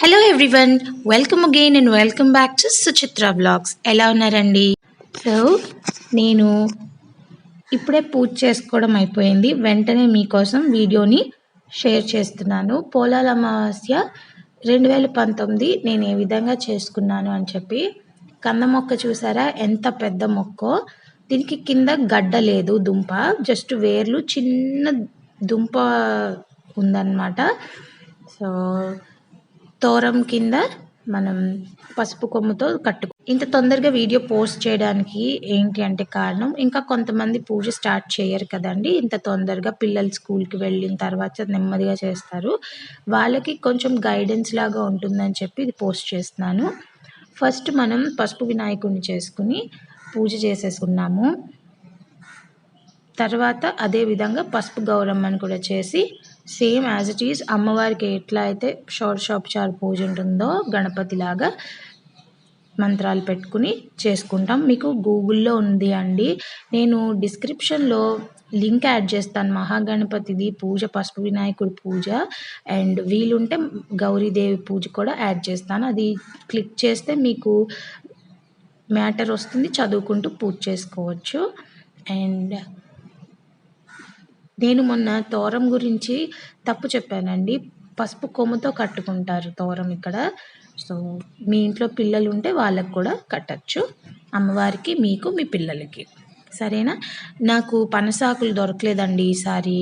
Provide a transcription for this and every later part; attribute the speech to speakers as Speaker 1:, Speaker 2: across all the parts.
Speaker 1: Hello everyone, welcome again and welcome back to Suchitra blogs. ఎలా ఉన్నారండి? So నేను ఇప్పుడే పూజ చేసుకోవడం అయిపోయింది. వెంటనే మీకోసం వీడియోని షేర్ చేస్తున్నాను. పోలాలమావాస్య 2019 నేను ఏ విధంగా చేసుకున్నాను అని చెప్పి. కంద మొక్క చూసారా ఎంత పెద్ద మొక్కో. దీనికి కింద గడ్డ లేదు, దుంప జస్ట్ వేర్లు, చిన్న దుంప ఉందన్నమాట. సో తోరం కింద మనం పసుపు కొమ్ముతో ఇంత తొందరగా వీడియో పోస్ట్ చేయడానికి ఏంటి అంటే కారణం, ఇంకా కొంతమంది పూజ స్టార్ట్ చేయరు కదండి. ఇంత తొందరగా పిల్లలు స్కూల్కి వెళ్ళిన తర్వాత నెమ్మదిగా చేస్తారు. వాళ్ళకి కొంచెం గైడెన్స్ లాగా ఉంటుందని చెప్పి ఇది పోస్ట్ చేస్తున్నాను. ఫస్ట్ మనం పసుపు వినాయకుడిని చేసుకుని పూజ చేసేసుకున్నాము. తర్వాత అదే విధంగా పసుపు గౌరమ్మని కూడా చేసి సేమ్ యాజ్ ఇట్ ఈజ్ అమ్మవారికి ఎట్లా అయితే షోడశోపచార పూజ ఉంటుందో గణపతి లాగా మంత్రాలు పెట్టుకుని చేసుకుంటాం. మీకు గూగుల్లో ఉంది అండి, నేను డిస్క్రిప్షన్లో లింక్ యాడ్ చేస్తాను. మహాగణపతిది పూజ, పసుపు వినాయకుడి పూజ అండ్ వీలుంటే గౌరీదేవి పూజ కూడా యాడ్ చేస్తాను. అది క్లిక్ చేస్తే మీకు మ్యాటర్ వస్తుంది, చదువుకుంటూ పూజ చేసుకోవచ్చు. అండ్ నేను మొన్న తోరం గురించి తప్పు చెప్పానండి. పసుపు కొమ్ముతో కట్టుకుంటారు తోరం ఇక్కడ. సో మీ ఇంట్లో పిల్లలు ఉంటే వాళ్ళకు కూడా కట్టచ్చు, అమ్మవారికి, మీకు, మీ పిల్లలకి. సరేనా? నాకు పనసాకులు దొరకలేదండి ఈసారి.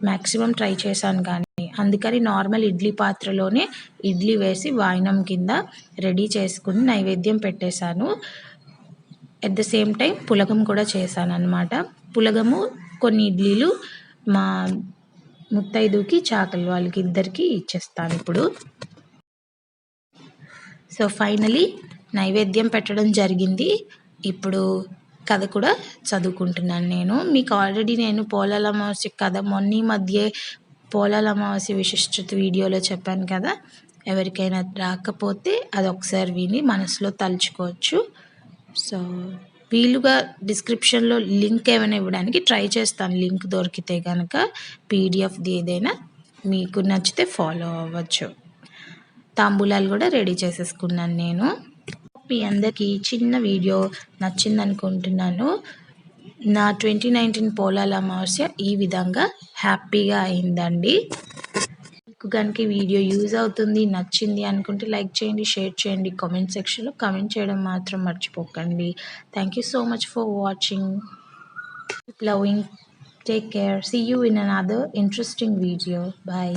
Speaker 1: మ్యాక్సిమం ట్రై చేశాను కానీ, అందుకని నార్మల్ ఇడ్లీ పాత్రలోనే ఇడ్లీ వేసి వాయినం కింద రెడీ చేసుకుని నైవేద్యం పెట్టేశాను. ఎట్ ద సేమ్ టైం పులగం కూడా చేశాను అనమాట. పులగము, కొన్ని ఇడ్లీలు మా ముత్తైదుకి, చాకలి వాళ్ళకి ఇద్దరికి ఇచ్చేస్తాను ఇప్పుడు. సో ఫైనలీ నైవేద్యం పెట్టడం జరిగింది. ఇప్పుడు కథ కూడా చదువుకుంటున్నాను నేను. మీకు ఆల్రెడీ నేను పోలాలమావాస్య కథ మొన్న మధ్య పోలాలమావాస్య విశిష్టత వీడియోలో చెప్పాను కదా. ఎవరికైనా రాకపోతే అది ఒకసారి విని మనసులో తలుచుకోవచ్చు. సో వీలుగా డిస్క్రిప్షన్లో లింక్ ఏమైనా ఇవ్వడానికి ట్రై చేస్తాను. లింక్ దొరికితే కనుక పీడిఎఫ్ది ఏదైనా మీకు నచ్చితే ఫాలో అవ్వచ్చు. తాంబూలాలు కూడా రెడీ చేసేసుకున్నాను నేను. మీ అందరికీ చిన్న వీడియో నచ్చింది అనుకుంటున్నాను. నా 2019 పోలాలమావాస్య ఈ విధంగా హ్యాపీగా అయిందండి. మీకు కనుక వీడియో యూజ్ అవుతుంది, నచ్చింది అనుకుంటే లైక్ చేయండి, షేర్ చేయండి, కామెంట్ సెక్షన్లో కామెంట్ చేయడం మాత్రం మర్చిపోకండి. Thank you so much for watching. Keep loving. Take care. See you in another interesting video. Bye.